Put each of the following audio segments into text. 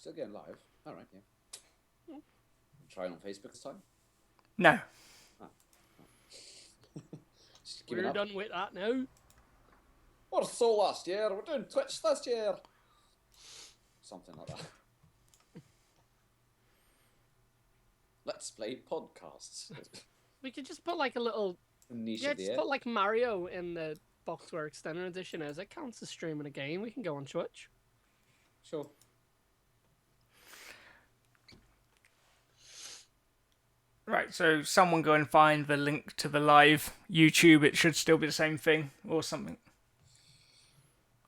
Still going live. All right, yeah. Try on Facebook this time. No. Just giving We're up. done with that now. Or so last year. We're doing Twitch this year. Something like that. Let's play podcasts. We could just put like a little, Niche yeah, of the just year. put like Mario in the Boxware Extended Edition as it counts as streaming a game. We can go on Twitch. Sure. Right, so someone go and find the link to the live YouTube. It should still be the same thing or something.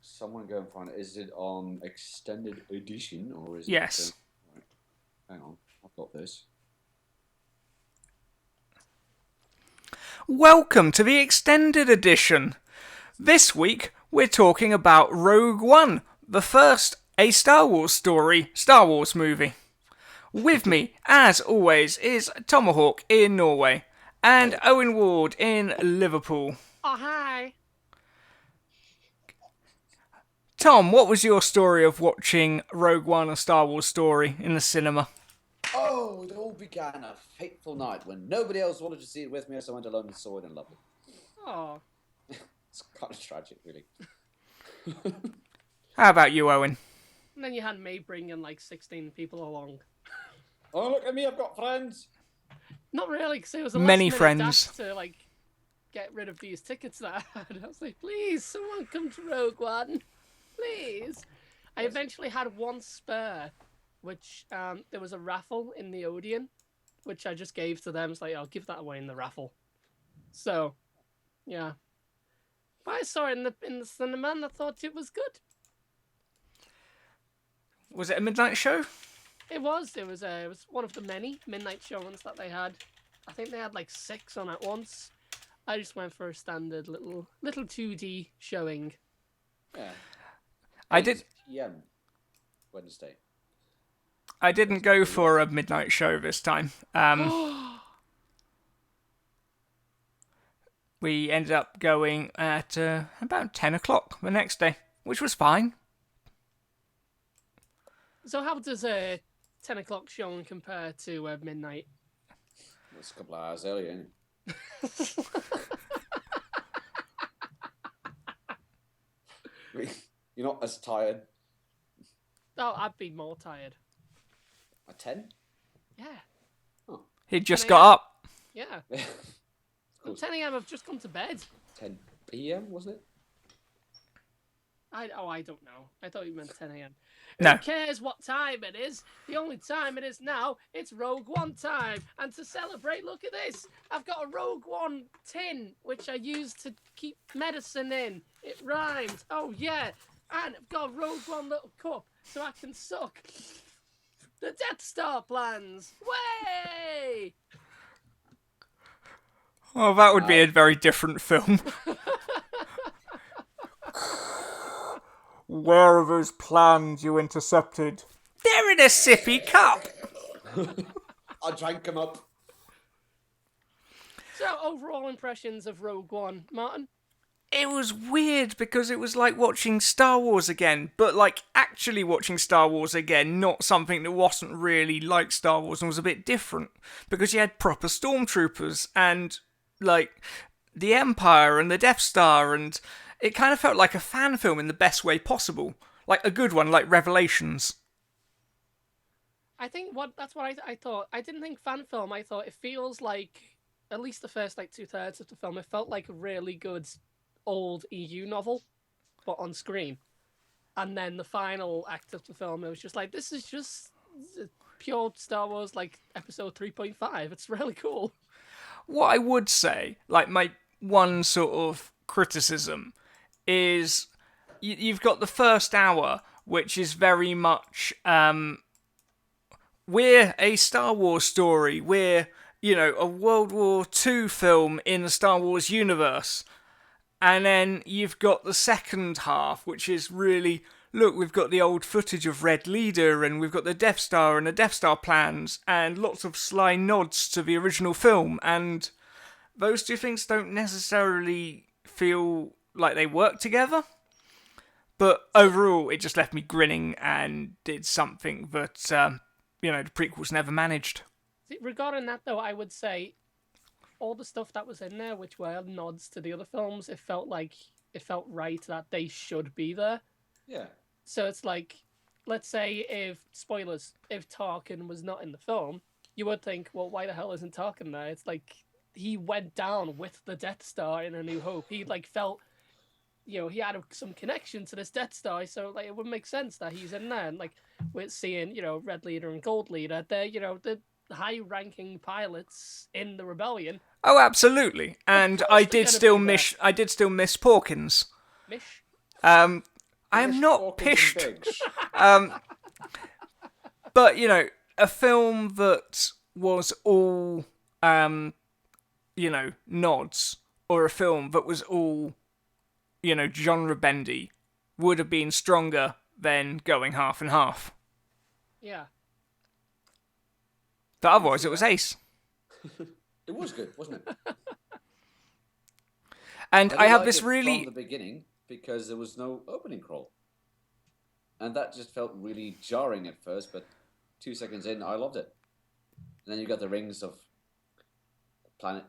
Someone go and find it. Is it on Extended Edition or is Yes. it... Right. Hang on. I've got this. Welcome to the Extended Edition. This week, we're talking about Rogue One, the first A Star Wars story, Star Wars movie. With me, as always, is Tomahawk in Norway and Owen Ward in Liverpool. Oh, hi. Tom, what was your story of watching Rogue One, a Star Wars story, in the cinema? Oh, it all began a fateful night when nobody else wanted to see it with me, so I went alone and saw it and loved it. Oh. It's kind of tragic, really. How about you, Owen? And then you had me bringing like 16 people along. Oh, look at me, I've got friends. Not really, because it was a Many last-minute friends. dash to like get rid of these tickets that I had. I was like, please, someone come to Rogue One, please. I eventually had one spare, which there was a raffle in the Odeon, which I just gave to them. It's like, I'll give that away in the raffle. So, yeah. But I saw it in the cinema and I thought it was good. Was it a midnight show? It was one of the many midnight showings that they had. I think they had like 6 on at once. I just went for a standard little 2D showing. Yeah. I did. 8 p.m. Wednesday. I didn't go for a midnight show this time. We ended up going at about 10 o'clock the next day, which was fine. So how does a 10 o'clock showing compare to midnight? It's a couple of hours earlier, isn't it? You're not as tired. Oh, I'd be more tired. At 10? Yeah. He'd just 10 got up. Yeah. Cool. 10 a.m. I've just gone to bed. 10 p.m. wasn't it? I don't know. I thought you meant 10 a.m. No. Who cares what time it is? The only time it is now, it's Rogue One time. And to celebrate, look at this. I've got a Rogue One tin, which I use to keep medicine in. It rhymes. Oh, yeah. And I've got a Rogue One little cup so I can suck the Death Star plans. Way! Oh, that would be a very different film. Where are those plans you intercepted? They're in a sippy cup. I drank them up. So, overall impressions of Rogue One, Martin? It was weird because it was like watching Star Wars again, but like actually watching Star Wars again, not something that wasn't really like Star Wars and was a bit different. Because you had proper stormtroopers and like the Empire and the Death Star, and it kind of felt like a fan film in the best way possible. Like a good one, like Revelations. I think that's what I thought. I didn't think fan film. I thought it feels like, at least the first like 2/3 of the film, it felt like a really good old EU novel, but on screen. And then the final act of the film, it was just like, this is just pure Star Wars, like episode 3.5. It's really cool. What I would say, like my one sort of criticism, is you've got the first hour, which is very much we're a Star Wars story. We're, a World War II film in the Star Wars universe. And then you've got the second half, which is really, look, we've got the old footage of Red Leader, and we've got the Death Star and the Death Star plans, and lots of sly nods to the original film. And those two things don't necessarily feel like they work together. But overall, it just left me grinning and did something that, the prequels never managed. See, regarding that, though, I would say all the stuff that was in there, which were nods to the other films, it felt right that they should be there. Yeah. So it's like, let's say if Tarkin was not in the film, you would think, well, why the hell isn't Tarkin there? It's like he went down with the Death Star in A New Hope. He felt, he had some connection to this Death Star, so it would make sense that he's in there. And we're seeing, Red Leader and Gold Leader, they're, the high-ranking pilots in the rebellion. Oh, absolutely. And I did still miss Porkins. Mish? I am not pished. But, a film that was all, nods, or a film that was all, genre bendy, would have been stronger than going half and half. Yeah. But otherwise, it was ace. It was good, wasn't it? And I have this it really... from the beginning, because there was no opening crawl. And that just felt really jarring at first, but 2 seconds in, I loved it. And then you got the rings of planet.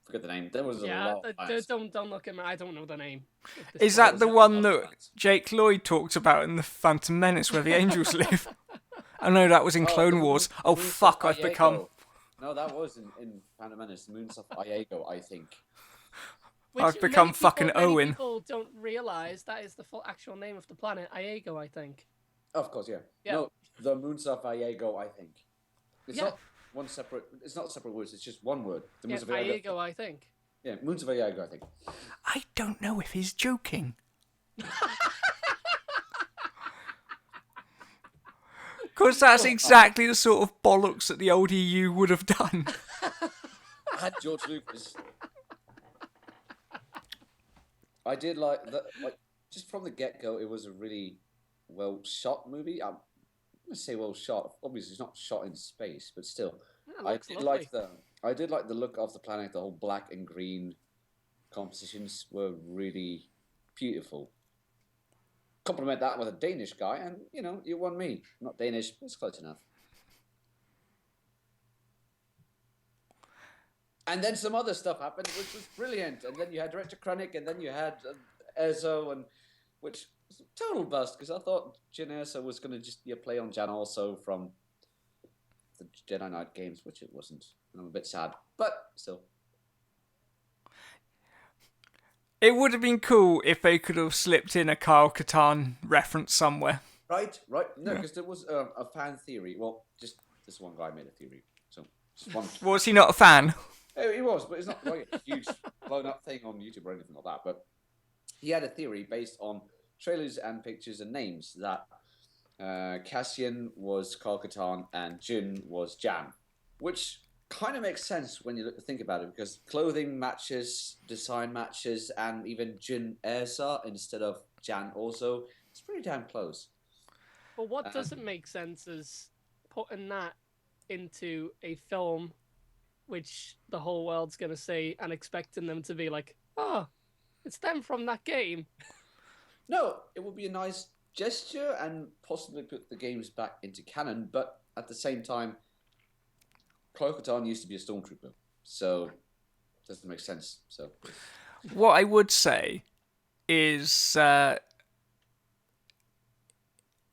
Forget the name. There was a lot of planets. Don't look at me. I don't know the name. Is that the one that Jake Lloyd talked about in The Phantom Menace, where the angels live? I know that was in Clone Wars. Oh, fuck, I've become... No, that was in Phantom Menace, the Moons of Iago, I think. I've become fucking Owen. People don't realise that is the full actual name of the planet, Iago, I think. Of course, yeah. No, the Moons of Iago, I think. It's not one separate... It's not separate words, it's just one word. The Moons of Iago, I think. Yeah, Moons of Iago, I think. I don't know if he's joking. Because that's exactly the sort of bollocks that the old EU would have done. I had George Lucas. I did like that. Just from the get-go, it was a really well-shot movie. I'm going to say well-shot. Obviously, it's not shot in space, but still. I did like the look of the planet. The whole black and green compositions were really beautiful. Compliment that with a Danish guy, and you won me. I'm not Danish, but it's close enough. And then some other stuff happened, which was brilliant. And then you had Director Krennic, and then you had Erso, which was a total bust, because I thought Jyn Erso was going to just be a play on Jan Erso from the Jedi Knight games, which it wasn't. And I'm a bit sad, but still. It would have been cool if they could have slipped in a Kyle Katarn reference somewhere. Right. No, because there was a fan theory. Well, just this one guy made a theory. So, just one. Was he not a fan? Oh, he was, but it's not like a huge blown-up thing on YouTube or anything like that. But he had a theory based on trailers and pictures and names that Cassian was Kyle Katarn and Jyn was Jan, which kind of makes sense when you think about it, because clothing matches, design matches, and even Jyn Erso instead of Jan also, it's pretty damn close. But what doesn't make sense is putting that into a film which the whole world's going to see and expecting them to be like, oh, it's them from that game. No, it would be a nice gesture and possibly put the games back into canon, but at the same time, Kyle-Katarn used to be a stormtrooper, so it doesn't make sense. So, what I would say is, I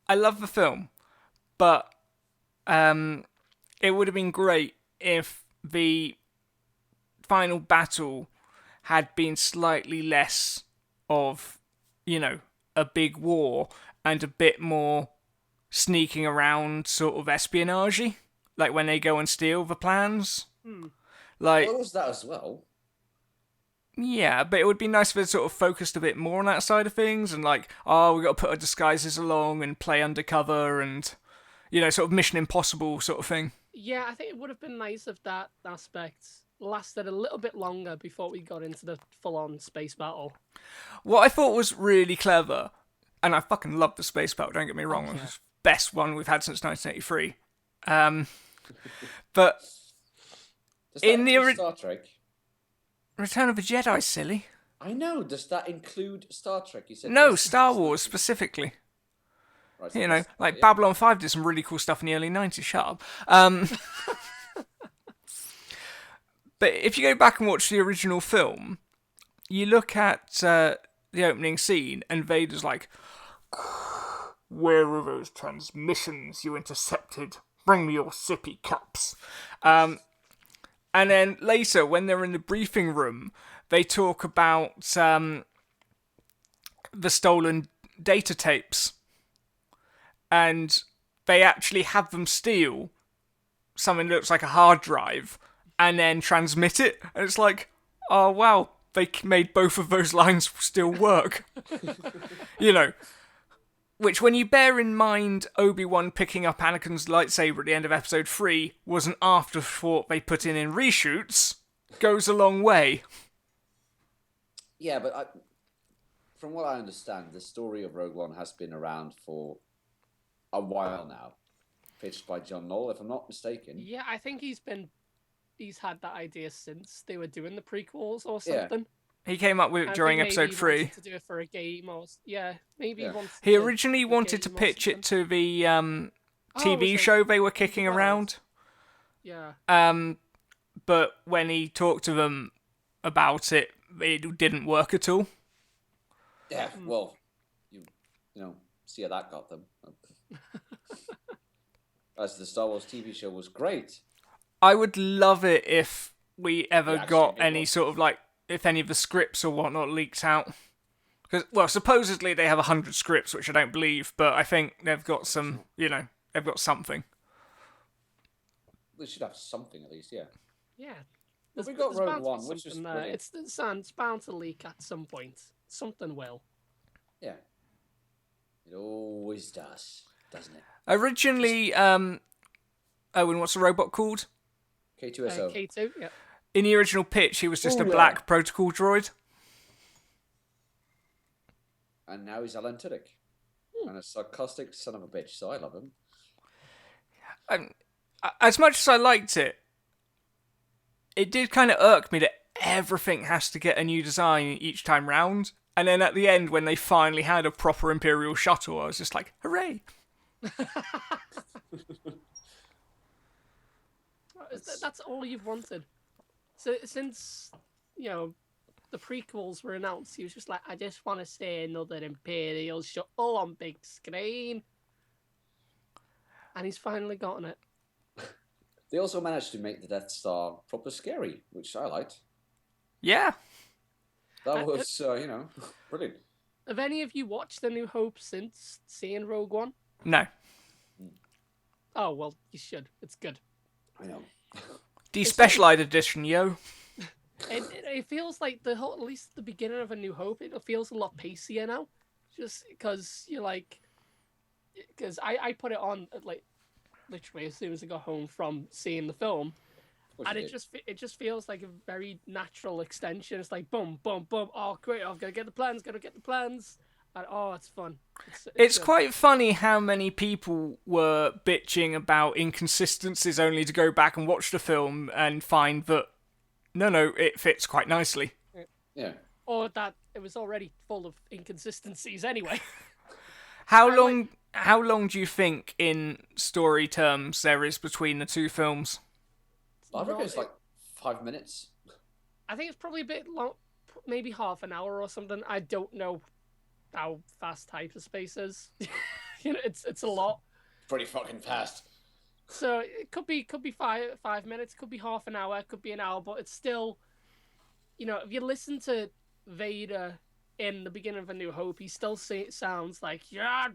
love the film, but it would have been great if the final battle had been slightly less of, a big war and a bit more sneaking around, sort of espionage. Like when they go and steal the plans. Like, well, it was that as well. Yeah, but it would be nice if it sort of focused a bit more on that side of things, and like, oh, we got to put our disguises along and play undercover, and sort of Mission Impossible sort of thing. Yeah, I think it would have been nice if that aspect lasted a little bit longer before we got into the full-on space battle. What I thought was really clever, and I fucking love the space battle. Don't get me wrong, it's the best one we've had since 1983. But in the Star Trek, Return of the Jedi, silly. I know. Does that include Star Trek? You said No, this- Star Wars specifically. Right, so You know, that's- like yeah. Babylon 5 did some really cool stuff in the early 90s. Shut up. But if you go back and watch the original film, you look at the opening scene, and Vader's like, "Where are those transmissions you intercepted? Bring me your sippy cups." And then later, when they're in the briefing room, they talk about the stolen data tapes. And they actually have them steal something that looks like a hard drive and then transmit it. And it's like, oh, wow, they made both of those lines still work. You know, which when you bear in mind Obi-Wan picking up Anakin's lightsaber at the end of episode 3 was an afterthought they put in reshoots, goes a long way. Yeah, but from what I understand, the story of Rogue One has been around for a while now, pitched by John Knoll, if I'm not mistaken. Yeah, I think he's had that idea since they were doing the prequels or something. He came up with it during I think maybe episode 3. He wanted to do it for a game or maybe Yeah. he wanted. He to originally do a wanted to game or pitch it something. to the Oh, TV was it? show they were kicking was. around. Yeah. But when he talked to them about it, it didn't work at all. Yeah, well, you know, see how that got them. As the Star Wars TV show was great. I would love it if we ever Yeah, got actually, any well- sort of like, if any of the scripts or whatnot leaked out. Because, well, supposedly they have 100 scripts, which I don't believe, but I think they've got some, you know, they've got something. They should have something at least, yeah. Yeah. But we got there's Rogue bound to be One, which was something there. brilliant. It's bound to leak at some point. Something will. Yeah. It always does, doesn't it? Originally, Owen, what's the robot called? K2SO. K2, yeah. In the original pitch, he was just Oh, a yeah. black protocol droid. And now he's Alan Tudyk. And a sarcastic son of a bitch, so I love him. As much as I liked it, it did kind of irk me that everything has to get a new design each time round. And then at the end, when they finally had a proper Imperial shuttle, I was just like, hooray! That's all you've wanted. So since, you know, the prequels were announced, he was just like, I just want to see another Imperial shuttle on big screen. And he's finally gotten it. They also managed to make the Death Star proper scary, which I liked. Yeah. That was, you know, brilliant. Have any of you watched The New Hope since seeing Rogue One? No. Oh, well, you should. It's good. I know. Despecialized edition, yo. It feels like the whole, at least the beginning of A New Hope, it feels a lot pacier now. Just because you're like, because I put it on like literally as soon as I got home from seeing the film, Of course and you it just feels like a very natural extension. It's like boom, boom, boom. Oh, great! I've got to get the plans. Got to get the plans. And oh, it's fun. It's good. quite funny how many people were bitching about inconsistencies only to go back and watch the film and find that, no, it fits quite nicely. did. Yeah. Or that it was already full of inconsistencies anyway. How long do you think, in story terms, there is between the two films? I reckon Not- it's like 5 minutes. I think it's probably a bit long, maybe half an hour or something. I don't know how fast hyperspace is. You know, it's a lot. Pretty fucking fast. So it could be 5 minutes, could be half an hour, could be an hour, but it's still, you know, if you listen to Vader in the beginning of A New Hope, he still sounds like, yeah,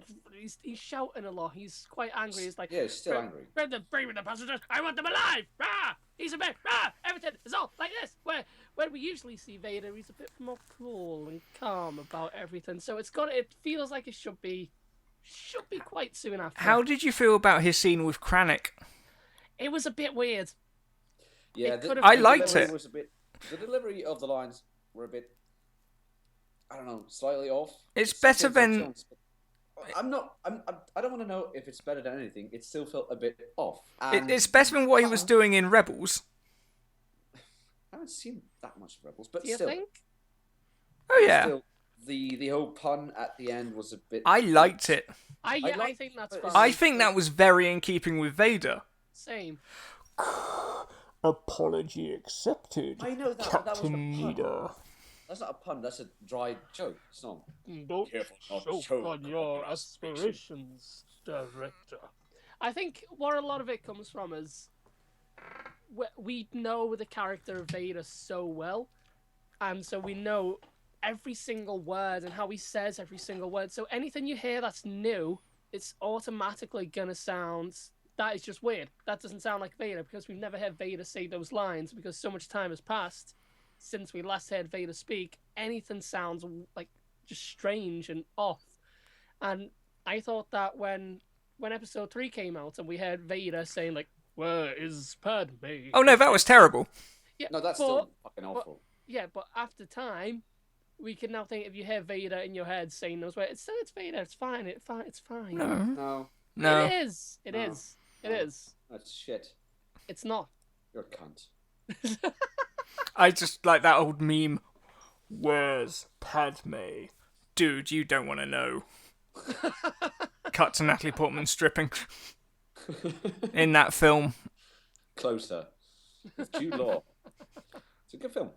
he's shouting a lot. He's quite angry. He's like, Yeah, he's still angry. Bring me the passengers. I want them alive. Rah! He's a bit, rah! Everything is all like this. Where we usually see Vader, he's a bit more cool and calm about everything. So it feels like it should be quite soon after. How did you feel about his scene with Krennic? It was a bit weird. Yeah, It could've I been liked delivery it. Was a bit, the delivery of the lines were a bit, I don't know, slightly off. It's better James Earl than- Jones, but I don't want to know if it's better than anything. It still felt a bit off. It's better than what he was doing in Rebels. I haven't seen that much of Rebels, but Do you still. think? Yeah. Still, the whole pun at the end was a bit. I liked it. I like- think that's but fine. it's- I think that was very in keeping with Vader. Same. Apology accepted, I know that was the pun. That's not a pun. That's a dry joke. It's not. Don't Careful not to choke choke on on your your aspirations, director. I think what a lot of it comes from is we know the character of Vader so well, and so we know every single word and how he says every single word. So anything you hear that's new, it's automatically gonna sound that is just weird. That doesn't sound like Vader because we've never heard Vader say those lines because so much time has passed since we last heard Vader speak. Anything sounds like just strange and off. And I thought that when episode 3 came out and we heard Vader saying like, "Where is Padme?" Oh no, that was terrible. Yeah, No, that's but, still fucking awful. yeah, but after time, we can now think if you hear Vader in your head saying those words, it's Vader. It's fine. It's fine. No, No. It is. It No. is. It is. that's shit. It's not. You're a cunt. I just like that old meme. Where's Padme? Dude, you don't want to know. Cut to Natalie Portman stripping in that film. Closer. With Jude Law. It's a good film.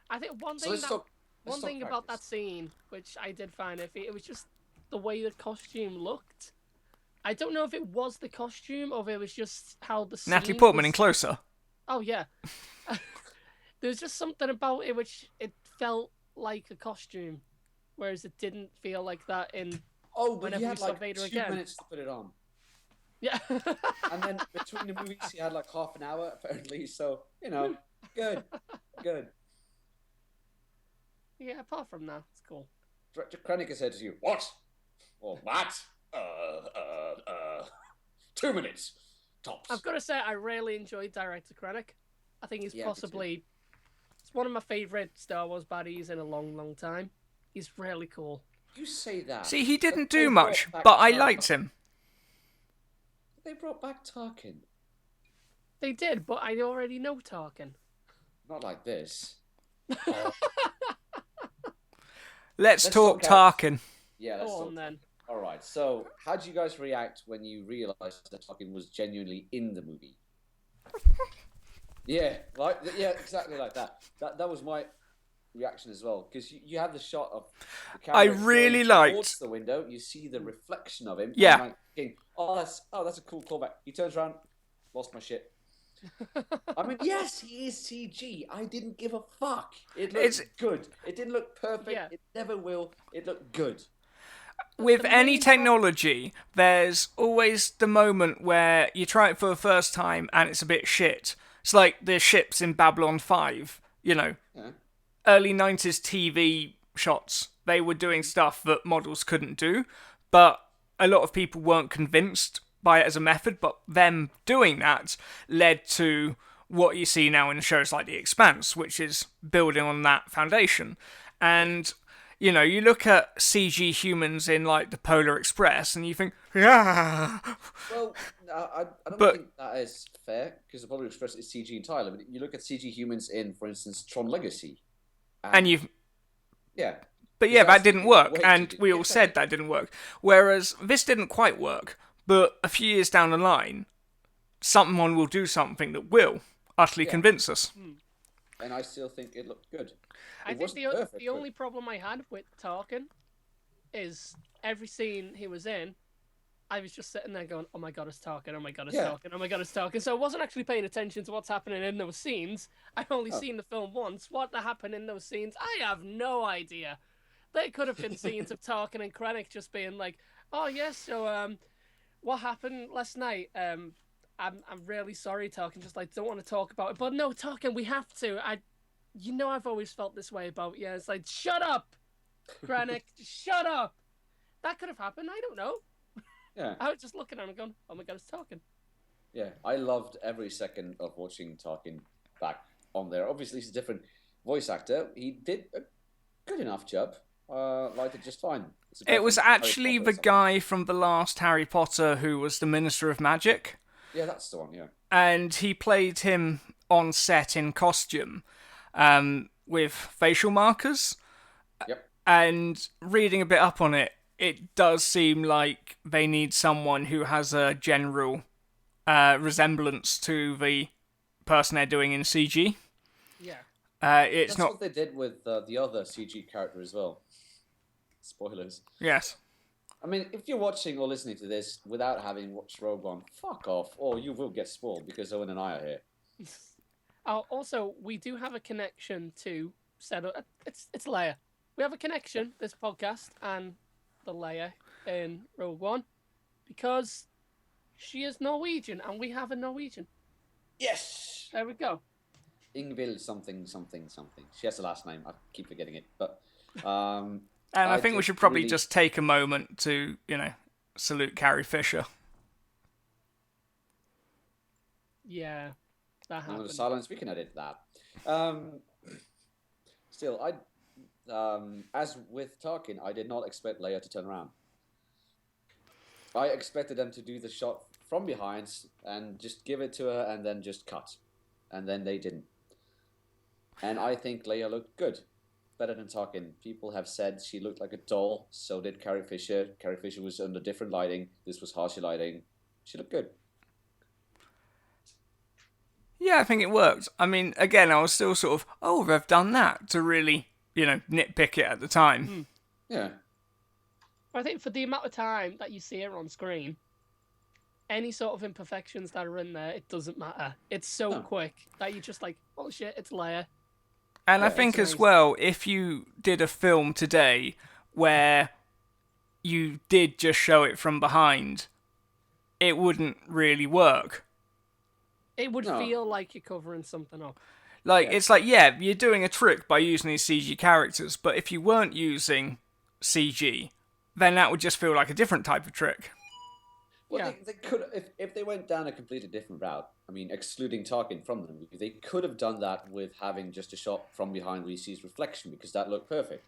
I think one So thing let's that talk. one let's talk thing about that characters. scene, which I did find iffy, it was just the way the costume looked. I don't know if it was the costume or if it was just how the scene Natalie Portman was... in Closer. Oh yeah. There's just something about it which it felt like a costume, whereas it didn't feel like that in Oh, but whenever you we had saw like Vader 2 again. minutes to put it on. yeah. And then between the movies, you had like half an hour, apparently. So, good. Good. Yeah, apart from that, it's cool. Director Krennic said to you, what? Or what? 2 minutes. Tops. I've got to say, I really enjoyed Director Krennic. I think he's Yeah, me too. possibly... It's one of my favourite Star Wars baddies in a long, long time. He's really cool. You say that. See, he didn't But they do brought much, back but I Tarkin. liked him. They brought back Tarkin. They did, but I already know Tarkin. Not like this. Let's Let's talk talk Tarkin. Yeah, let's Go talk. on then. All right. So, how did you guys react when you realized that Tarkin was genuinely in the movie? Yeah, exactly like that. That was my reaction as well, because you have the shot of the camera I really going liked- towards the window. You see the reflection of him. Yeah. And I'm like thinking, that's a cool callback. He turns around, lost my shit. I mean, yes, he is CG. I didn't give a fuck. It looked It's- good. It didn't look perfect. Yeah. It never will. It looked good. With the any main technology, there's always the moment where you try it for the first time and it's a bit shit. It's like the ships in Babylon 5, Yeah. early 90s TV shots. They were doing stuff that models couldn't do, but a lot of people weren't convinced by it as a method, but them doing that led to what you see now in shows like The Expanse, which is building on that foundation. And, you look at CG humans in, like, the Polar Express, and you think, yeah. Well, I don't But- think that is fair, because the Polar Express is CG entirely. But you look at CG humans in, for instance, Tron Legacy. And you've... Yeah. But yeah, That's that didn't way work, too and deep. we all said that didn't work. Whereas this didn't quite work, but a few years down the line, someone will do something that will utterly Yeah. convince us. And I still think it looked good. I It think wasn't the perfect, but- only problem I had with Tarkin is every scene he was in, I was just sitting there going, "Oh my god, it's Tarkin! Oh my god, it's Yeah. Tarkin! Oh my god, it's Tarkin!" So I wasn't actually paying attention to what's happening in those scenes. I've only Oh. seen the film once. What happened in those scenes, I have no idea. There could have been scenes of Tarkin and Krennic just being like, "Oh yes, so what happened last night? I'm really sorry, Tarkin. Just like don't want to talk about it, but no, Tarkin, we have to. I've always felt this way about you. It's like, shut up, Krennic, shut up. That could have happened. I don't know. Yeah. I was just looking at him and going, oh my god, it's Tarkin. Yeah. I loved every second of watching Tarkin back on there. Obviously, he's a different voice actor. He did a good enough job. Liked it just fine. It's a guy It was from Harry actually Potter or the something. guy from the last Harry Potter who was the Minister of Magic, Yeah, that's the one. Yeah. and he played him on set in costume. with facial markers. Yep. And reading a bit up on it, it does seem like they need someone who has a general resemblance to the person they're doing in CG. Yeah. It's That's not. what they did with the other CG character as well. Spoilers. Yes. I mean, if you're watching or listening to this without having watched Rogue One, fuck off, or you will get spoiled because Owen and I are here. Also, we do have a connection to set up. It's Leia. We have a connection, this podcast, and the Leia in Rogue One, because she is Norwegian, and we have a Norwegian. Yes! There we go. Ingvild something. She has a last name. I keep forgetting it, but And I think we should probably just take a moment to, salute Carrie Fisher. Yeah, that moment happened. of silence. We can edit that. Still, as with Tarkin, I did not expect Leia to turn around. I expected them to do the shot from behind and just give it to her and then just cut. And then they didn't. And I think Leia looked good. Better than Tarkin. People have said she looked like a doll. So did Carrie Fisher. Carrie Fisher was under different lighting. This was harsher lighting. She looked good. Yeah, I think it worked. I mean, again, I was still sort of, they've done that to really, nitpick it at the time. Yeah. I think for the amount of time that you see her on screen, any sort of imperfections that are in there, it doesn't matter. It's so quick that you're just like, oh shit, it's Leia. And I think as well, if you did a film today where you did just show it from behind, it wouldn't really work. It would feel like you're covering something up. It's like, you're doing a trick by using these CG characters, but if you weren't using CG, then that would just feel like a different type of trick. Well, they could, if they went down a completely different route, I mean, excluding Tarkin from the movie, they could have done that with having just a shot from behind where you see his reflection, because that looked perfect.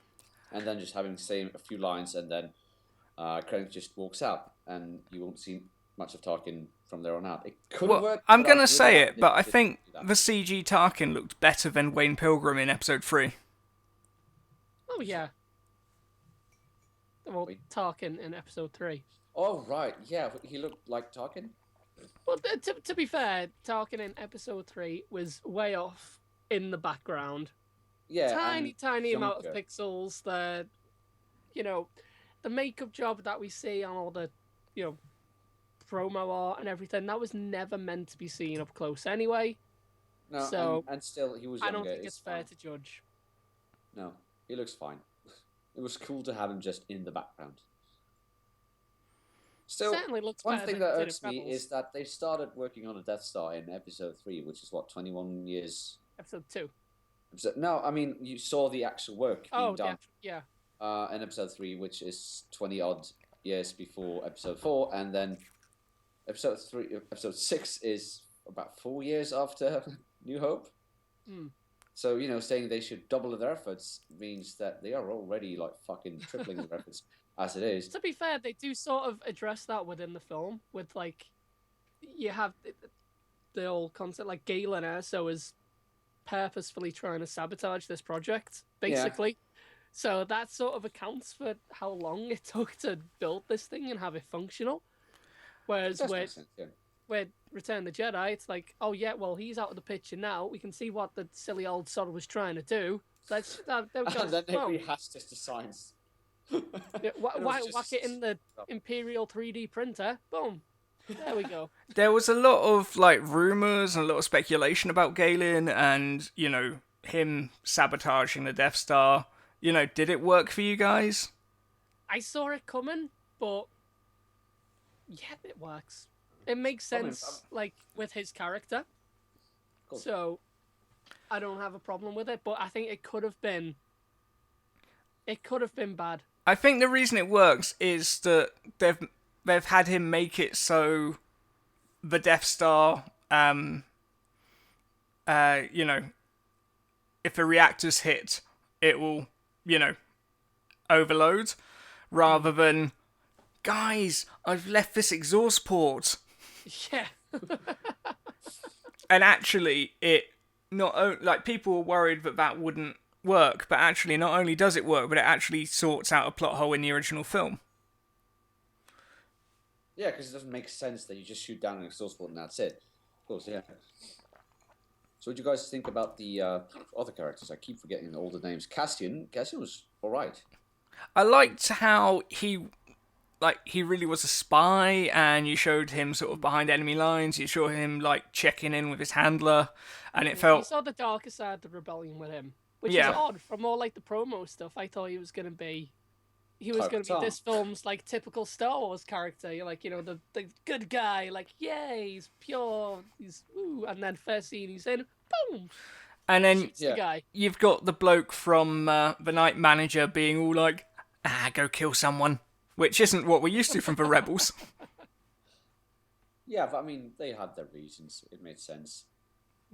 And then just having say a few lines, and then Krennic just walks out, and you won't see much of Tarkin from there on out. It could have worked. I'm going to say it, but I think the CG Tarkin looked better than Wayne Pilgrim in Episode 3. Oh, yeah. Well, Tarkin in Episode 3. Oh, right. Yeah, he looked like Tarkin. Well, to be fair, Tarkin in Episode 3 was way off in the background. Yeah, tiny amount of pixels. The makeup job that we see on all the, promo art and everything, that was never meant to be seen up close anyway. No, so and still, he was younger. I don't think it's fair to judge. No, he looks fine. It was cool to have him just in the background. Still, certainly looks one better thing than that it did irks in me Rebels. is that they started working on a Death Star in Episode 3, which is, 21 years... Episode 2. No, I mean, you saw the actual work being done. Yeah. In Episode 3, which is 20-odd years before Episode 4, and then Episode 6 is about 4 years after New Hope. So, saying they should double their efforts means that they are already, fucking tripling their efforts as it is. To be fair, they do sort of address that within the film, with, you have the old concept, Galen Erso is purposefully trying to sabotage this project, basically. Yeah. So that sort of accounts for how long it took to build this thing and have it functional. Whereas with Return of the Jedi, it's like, oh yeah, well, he's out of the picture now. We can see what the silly old sod was trying to do. Let's there we go. And then they rehashed this to science. Whack it in the Imperial 3D printer. Boom. There we go. There was a lot of rumors and a lot of speculation about Galen and, him sabotaging the Death Star. Did it work for you guys? I saw it coming, but yeah, it works. It makes sense, with his character. Cool. So I don't have a problem with it, but I think it could have been bad. I think the reason it works is that they've had him make it so the Death Star, if the reactor's hit, it will, overload, rather than, guys, I've left this exhaust port. Yeah. And actually, it not people were worried that wouldn't work, but actually not only does it work, but it actually sorts out a plot hole in the original film. Yeah, because it doesn't make sense that you just shoot down an exhaust port and that's it. Of course, yeah. So what do you guys think about the other characters? I keep forgetting all the names. Cassian was all right. I liked how he really was a spy, and you showed him sort of behind enemy lines. You saw him like checking in with his handler, and it You felt saw the darker side of the rebellion with him, which Yeah. is odd. From all like the promo stuff, I thought he was gonna be Tartan. this film's like typical Star Wars character. You're like, the good guy, like, yay, he's pure, he's woo, and then first scene he's in, boom, and then shoots the guy. you've got the bloke from the Night Manager being all like, go kill someone, which isn't what we're used to from the Rebels. Yeah, but I mean, they had their reasons. It made sense.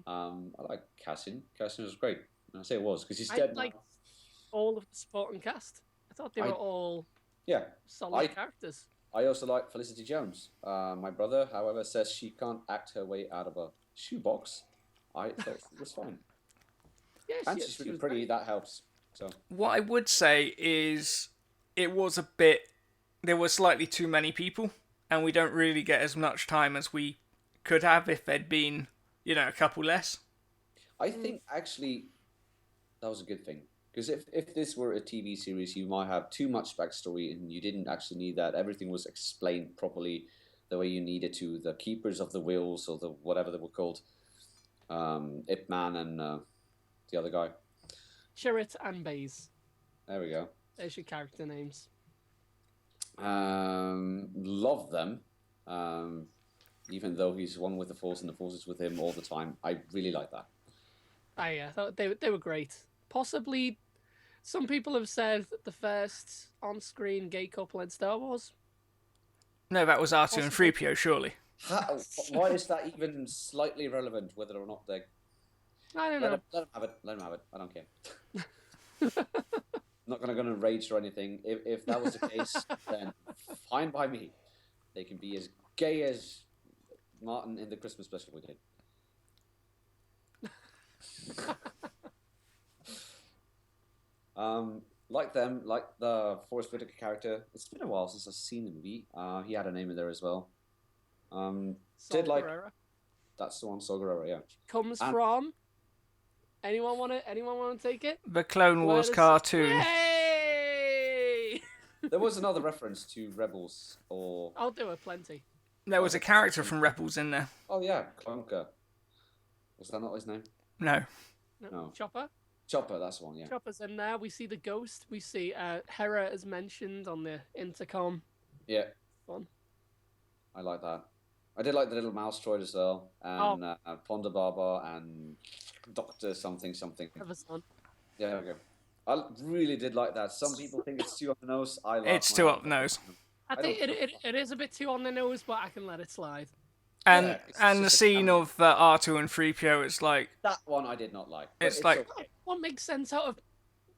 I like Cassian. Cassian was great. And I say it was because he's I dead liked now. all of the supporting cast. I thought they were all Yeah. solid characters. I also like Felicity Jones. My brother, however, says she can't act her way out of a shoebox. I thought it was fine. Yeah, And she's really was pretty. great. That helps. So What I would say is it was a bit... There were slightly too many people, and we don't really get as much time as we could have if there'd been, a couple less. I think actually that was a good thing. Because if this were a TV series, you might have too much backstory and you didn't actually need that. Everything was explained properly the way you needed to. The Keepers of the Wills, or the whatever they were called. Ip Man and the other guy. Chirrut and Baze. There we go. There's your character names. Love them. Even though he's one with the Force and the Force is with him all the time. I really like that. I thought they were great. Possibly, some people have said the first on-screen gay couple in Star Wars. No, that was R2 and 3PO, surely. Why is that even slightly relevant, whether or not they're... I don't know. Let him have it. Let him have it. I don't care. Not gonna rage or anything. If that was the case, then fine by me. They can be as gay as Martin in the Christmas special we did. Like them, like the Forrest Whitaker character. It's been a while since I've seen the movie. He had a name in there as well. Saul Did like Guerrero. that's the one, Saw Gerrera, yeah. Comes And- from. Anyone want to take it? The Clone Where Wars does- cartoon. Yay! There was another reference to Rebels, or I'll do it plenty. There was a character from Rebels in there. oh yeah, Clunker. Was that not his name? No. No. Chopper. Chopper, that's the one, yeah. Chopper's in there. We see the ghost. We see Hera as mentioned on the intercom. Yeah, Fun. I like that. I did like the little mouse droid as well, and Ponda Baba and Doctor something. Have a son. Yeah, there we go. I really did like that. Some people think it's too on the nose. I like It's too up the nose. I think it is a bit too on the nose, but I can let it slide. And Yeah, it's and the just a scene camera. of R2 and 3PO, it's like, That one I did not like. but It's like- okay. What makes sense out of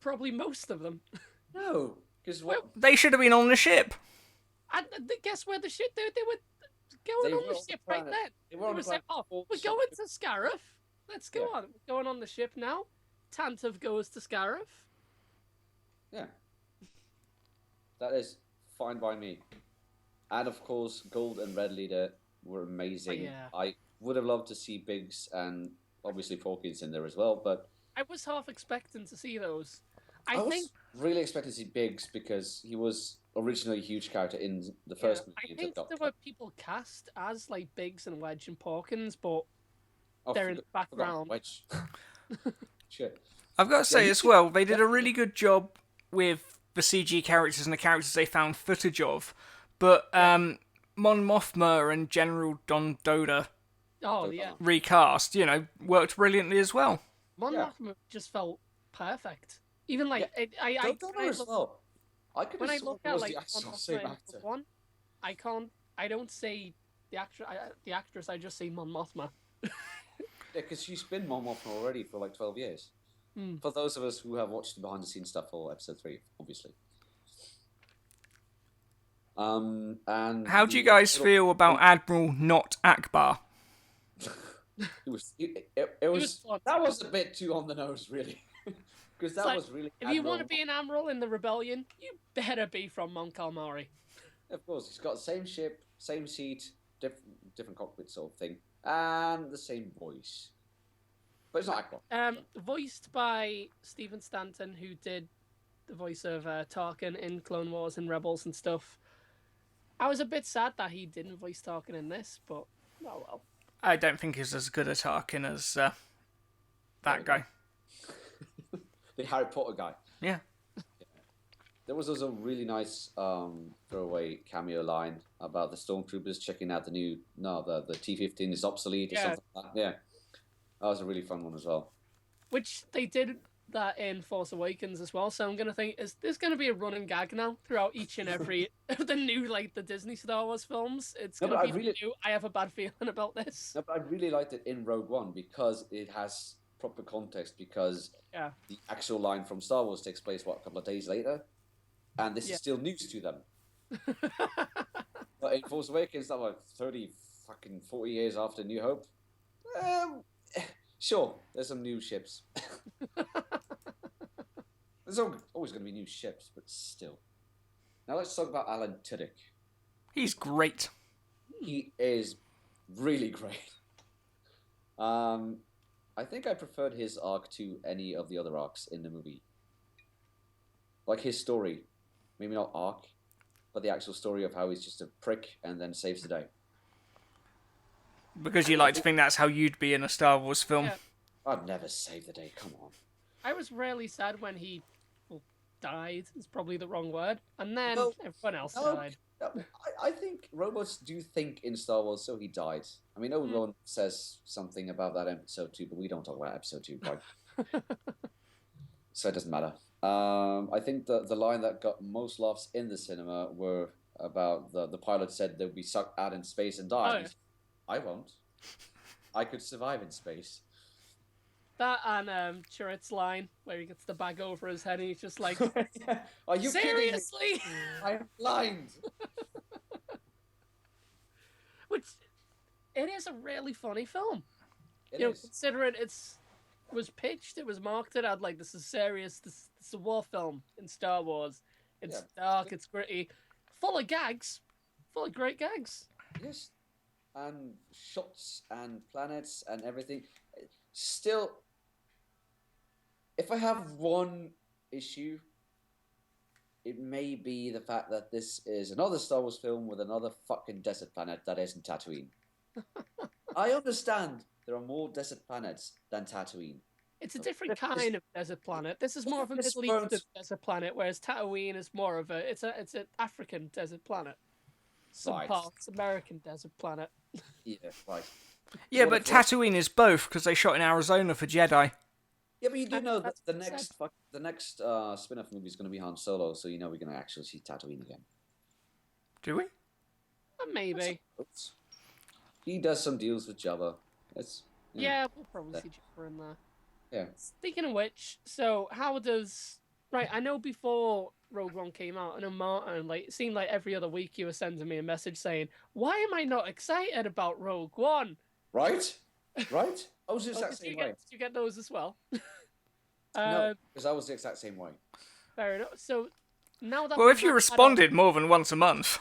probably most of them? No, because what? they should have been on the ship. And guess where the ship they were They going were on the on the ship right planet. then. They were on the saying, planet "Oh, before we're going ship- to Scarif. Let's go Yeah. on. We're going on the ship now." Tantive goes to Scarif. Yeah. That is fine by me. And of course, Gold and Red Leader were amazing. yeah. I would have loved to see Biggs and obviously Porkins in there as well, but I was half expecting to see those. I I was think really expecting to see Biggs because he was originally a huge character in the first I movie. think there were people cast as like Biggs and Wedge and Porkins, but Oh, they're in the forgot background. Wedge. Shit. I've got to say you as could- well, they did a really good job with the CG characters and the characters they found footage of. But Mon Mothma and General Don Doda Oh yeah, recast, worked brilliantly as well. Mon Yeah. Mothma just felt perfect. Even like I Don't know as well. I could when I have sworn look it at was like the actual Mon same Mothma in actor. one, I don't say the actress. I just say Mon Mothma. Yeah, because she's been Mon Mothma already for like 12 years. Hmm. For those of us who have watched the behind the scenes stuff for episode 3, obviously. And How do you guys feel about Admiral not Akbar? It was was fun. that was a bit too on the nose, really. Because It's that like, was really. if you want to admirable. be an admiral in the rebellion, you better be from Mon Calamari. Of course, he's got the same ship, same seat, different cockpit sort of thing, and the same voice. But it's not Akbar. Voiced by Stephen Stanton, who did the voice of Tarkin in Clone Wars and Rebels and stuff. I was a bit sad that he didn't voice Tarkin in this, but oh well. I don't think he's as good a Tarkin as that guy. The Harry Potter guy. Yeah. There was also a really nice throwaway cameo line about the stormtroopers checking out the T-15 is obsolete or something like that. Yeah, that was a really fun one as well. Which they did that in Force Awakens as well. So I'm gonna think, is this gonna be a running gag now throughout each and every of the new the Disney Star Wars films? It's gonna be new. I have a bad feeling about this. No, but I really liked it in Rogue One because it has proper context. Because the actual line from Star Wars takes place a couple of days later. And this is still news to them. But in Force Awakens, that 40 years after New Hope. Sure, there's some new ships. There's always going to be new ships, but still. Now let's talk about Alan Tudyk. He's great. He is really great. I think I preferred his arc to any of the other arcs in the movie. Like his story. Maybe not arc, but the actual story of how he's just a prick and then saves the day. Because you like to think that's how you'd be in a Star Wars film. Yeah. I'd never save the day, come on. I was really sad when he died, is probably the wrong word. And then everyone else died. I think robots do think in Star Wars, so he died. I mean, Obi-Wan says something about that in episode 2, but we don't talk about episode 2, right? So it doesn't matter. I think the line that got most laughs in the cinema were about the pilot said they'll be sucked out in space and die. Oh, yeah. I won't. I could survive in space. That and Chirrut's line where he gets the bag over his head and he's just like, Are you seriously? kidding me? I'm blind. Which, it is a really funny film. It is. Considering was pitched, it was marketed as this is serious, this is a war film in Star Wars. It's dark, it's gritty, full of gags, full of great gags. Yes. And shots and planets and everything. Still, if I have one issue, it may be the fact that this is another Star Wars film with another fucking desert planet that isn't Tatooine. I understand there are more desert planets than Tatooine. It's a different kind of desert planet. This is more of a Middle Eastern desert planet, whereas Tatooine is more of it's an African desert planet. Some parts American desert planet. Yeah, right. Yeah, but Tatooine is both because they shot in Arizona for Jedi. Yeah, but you do know that the next spin-off movie is going to be Han Solo, so you know we're going to actually see Tatooine again. Do we? Maybe. He does some deals with Jabba. Yeah, we'll probably see Jabba in there. Yeah. Speaking of which, so how does... Right, I know before Rogue One came out, and Martin, it seemed like every other week you were sending me a message saying, why am I not excited about Rogue One? Right? Right? I was the exact same way. Did you get those as well? No, because I was the exact same way. Fair enough. So, now that... Well, if you responded more than once a month...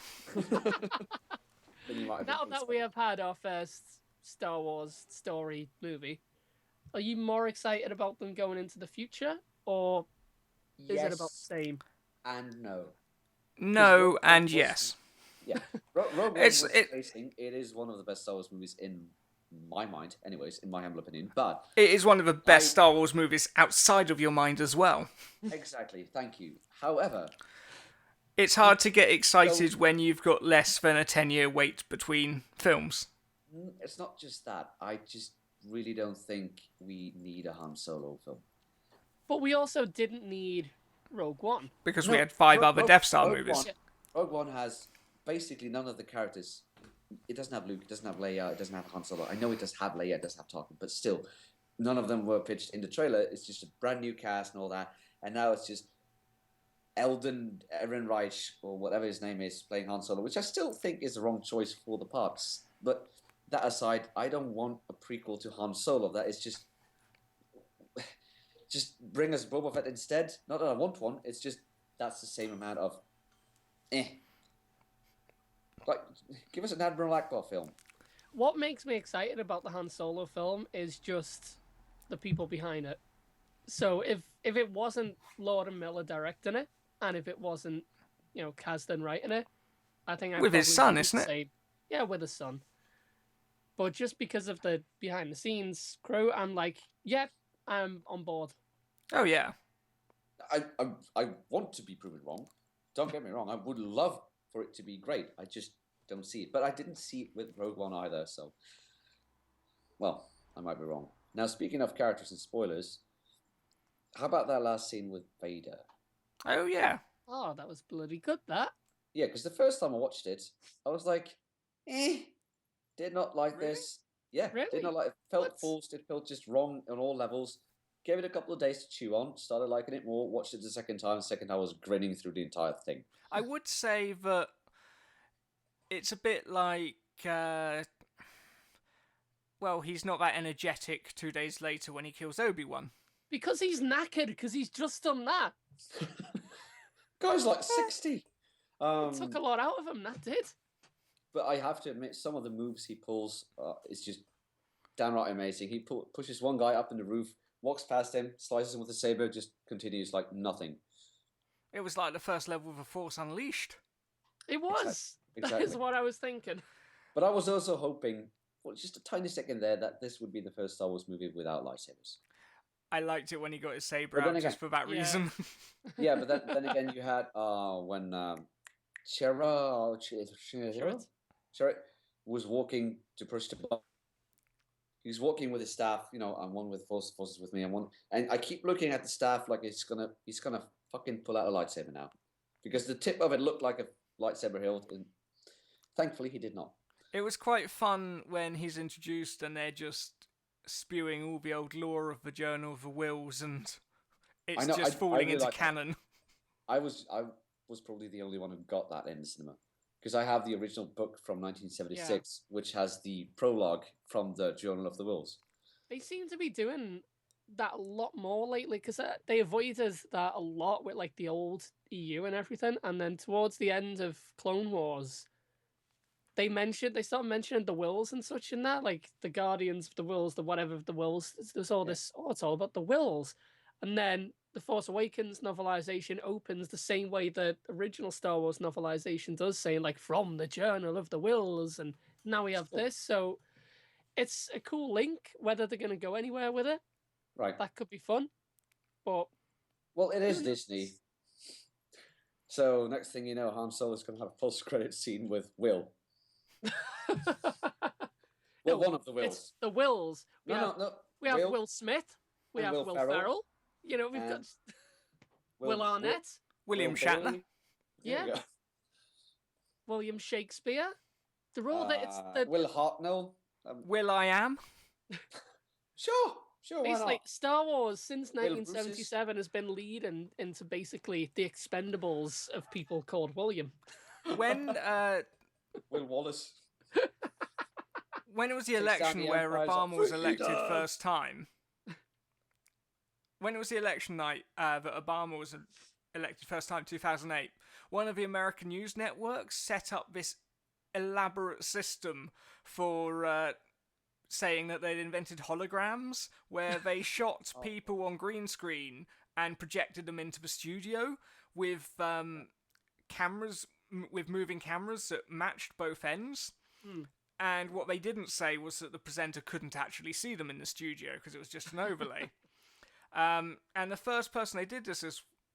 Now that we have had our first Star Wars story movie, are you more excited about them going into the future, or is it about the same? And no. No and yes. Yeah. Rogue One it is one of the best Star Wars movies in my mind, anyways, in my humble opinion. But it is one of the best Star Wars movies outside of your mind as well. Exactly. Thank you. However... It's hard to get excited when you've got less than a 10-year wait between films. It's not just that. I just really don't think we need a Han Solo film. But we also didn't need Rogue One. Because we had five other Death Star movies. Rogue One has basically none of the characters. It doesn't have Luke, it doesn't have Leia, it doesn't have Han Solo. I know it does have Leia, it does have Tarkin, but still, none of them were pitched in the trailer. It's just a brand new cast and all that. And now it's just Eldon Ehrenreich, or whatever his name is, playing Han Solo, which I still think is the wrong choice for the parts. But that aside, I don't want a prequel to Han Solo. That is just... Just bring us Boba Fett instead. Not that I want one. It's just that's the same amount of Like, give us an Admiral Akbar film. What makes me excited about the Han Solo film is just the people behind it. So if it wasn't Lord and Miller directing it, and if it wasn't, Kasdan writing it, I think with his son, isn't it? Yeah, with his son. But just because of the behind the scenes crew, I'm like, yeah, I'm on board. Oh yeah. I want to be proven wrong. Don't get me wrong. I would love for it to be great. I just don't see it. But I didn't see it with Rogue One either. So, well, I might be wrong. Now, speaking of characters and spoilers, how about that last scene with Vader? Oh yeah. Oh, that was bloody good. That. Yeah, because the first time I watched it, I was like, did not like this. Yeah, really? Did not like it. Felt forced. It felt just wrong on all levels. Gave it a couple of days to chew on. Started liking it more. Watched it the second time. Second time I was grinning through the entire thing. I would say that it's a bit like, well, he's not that energetic 2 days later when he kills Obi-Wan. Because he's knackered, because he's just done that. Guy's like 60. It took a lot out of him, that did. But I have to admit, some of the moves he pulls is just downright amazing. He pushes one guy up in the roof, walks past him, slices him with a saber, just continues like nothing. It was like the first level of The Force Unleashed. It was. Exactly. That is what I was thinking. But I was also hoping, for just a tiny second there, that this would be the first Star Wars movie without lightsabers. I liked it when he got his saber out just for that reason. Yeah, but then again, you had when Sherrod was walking to push the button. He was walking with his staff, and one with forces with me, and I keep looking at the staff like he's gonna fucking pull out a lightsaber now, because the tip of it looked like a lightsaber hilt, and thankfully he did not. It was quite fun when he's introduced and they're just spewing all the old lore of the Journal of the Whills, and it's just falling into canon. I was probably the only one who got that in the cinema, because I have the original book from 1976, which has the prologue from the Journal of the Whills. They seem to be doing that a lot more lately, because they avoided that a lot with like the old EU and everything, and then towards the end of Clone Wars, they started mentioning the Whills and such in that, like the Guardians of the Whills, the whatever of the Whills. There's all this, it's all about the Whills. And then the Force Awakens novelization opens the same way the original Star Wars novelization does, saying like from the Journal of the Whills, and now we have this. So it's a cool link. Whether they're going to go anywhere with it, right? That could be fun. But well, it is Disney. So next thing you know, Han Solo's going to have a post-credit scene with Will. Well, one of the Wills. It's the Wills. We have Will Smith. We have Will Ferrell. We've got Will Arnett. William Shatner. Yeah. William Shakespeare. They're all Will Hartnell. Will I Am. Sure. Why basically, not? Star Wars since 1977 has been leading into basically the Expendables of people called William. When Will Wallace. When it was the election where Obama was elected first time. When it was the election night that Obama was elected first time, 2008, one of the American news networks set up this elaborate system for saying that they'd invented holograms, where they shot people on green screen and projected them into the studio with cameras, with moving cameras that matched both ends. And what they didn't say was that the presenter couldn't actually see them in the studio because it was just an overlay. And the first person they did this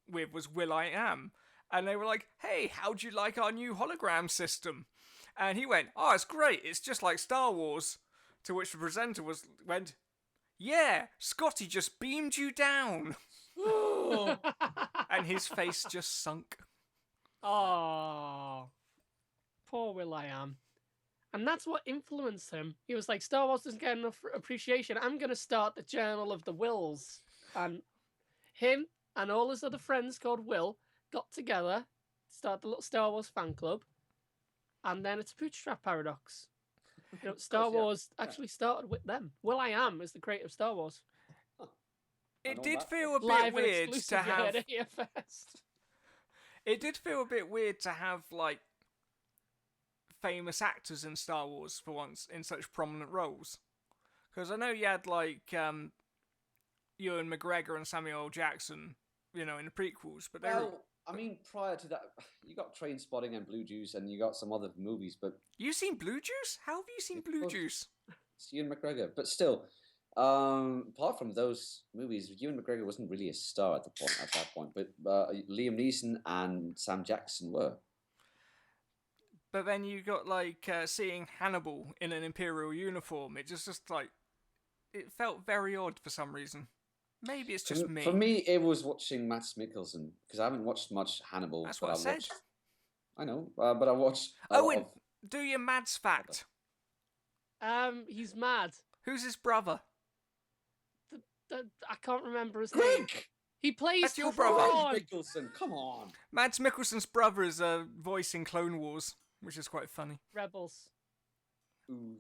with was Will I Am. And they were like, hey, how'd you like our new hologram system? And he went, oh, it's great. It's just like Star Wars. To which the presenter went, yeah, Scotty just beamed you down. And his face just sunk. Oh, poor Will I Am. And that's what influenced him. He was like, Star Wars doesn't get enough appreciation. I'm going to start the Journal of the Whills. And him and all his other friends called Will got together, started the little Star Wars fan club. And then it's a bootstrap paradox. Star Wars actually started with them. Will I Am is the creator of Star Wars. It did feel a bit Live and weird to exclusive have. at here first. It did feel a bit weird to have like famous actors in Star Wars for once in such prominent roles. Because I know you had like Ewan McGregor and Samuel L. Jackson, in the prequels, but they were. I mean, prior to that, you got Trainspotting and Blue Juice, and you got some other movies, but You seen Blue Juice? How have you seen Blue Juice? it's Ewan McGregor. But still, apart from those movies, Ewan McGregor wasn't really a star at that point. But Liam Neeson and Sam Jackson were. But then you got like seeing Hannibal in an Imperial uniform. It just like it felt very odd for some reason. Maybe it's just me. For me, it was watching Mads Mikkelsen because I haven't watched much Hannibal. That's what I said. I know, but I watched. Do your Mads fact. He's mad. Who's his brother? I can't remember his name. He plays. That's your Thrawn. brother. Mikkelsen, come on. Mads Mikkelsen's brother is a voice in Clone Wars, which is quite funny. Rebels. Ooh.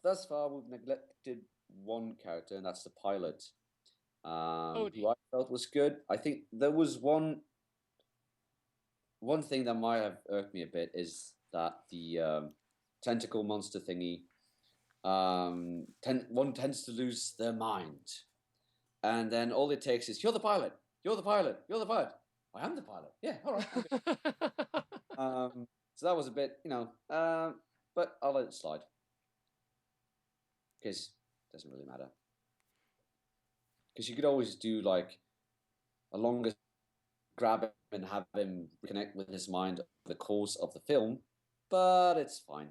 Thus far, we've neglected one character, and that's the pilot, who I felt was good. I think there was one thing that might have irked me a bit is that the tentacle monster thingy, one tends to lose their mind, and then all it takes is, you're the pilot, you're the pilot, you're the pilot. I am the pilot. Yeah, all right. Okay. So that was a bit, but I'll let it slide. Because it doesn't really matter. Because you could always do like a longer grab him and have him reconnect with his mind over the course of the film, but it's fine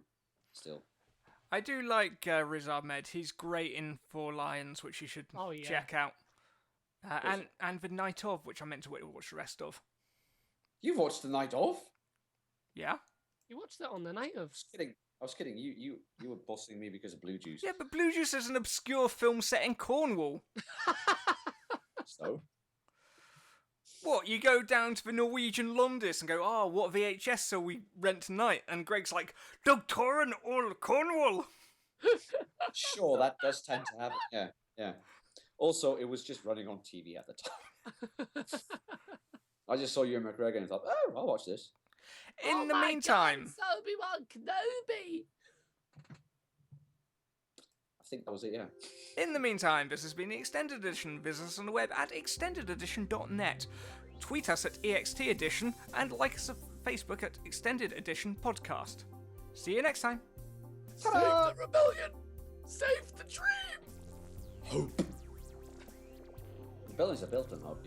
still. I do like Riz Ahmed. He's great in Four Lions, which you should check out. And The Night Of, which I meant to wait to watch the rest of. You've watched The Night Of? Yeah. You watched that on The Night Of? I was kidding. You were bossing me because of Blue Juice. Yeah, but Blue Juice is an obscure film set in Cornwall. So? What, you go down to the Norwegian Londis and go, what VHS shall we rent tonight? And Greg's like, Doctoran All Cornwall. Sure, that does tend to happen. Yeah. Also, it was just running on TV at the time. I just saw Ewan McGregor and thought, I'll watch this. In the meantime... God, Obi-Wan Kenobi! I think that was it, yeah. In the meantime, this has been the Extended Edition. Visit us on the web at extendededition.net. Tweet us at EXT Edition and like us on Facebook at Extended Edition Podcast. See you next time. Save the rebellion! Save the dream! Hope. Rebellions are built on hope,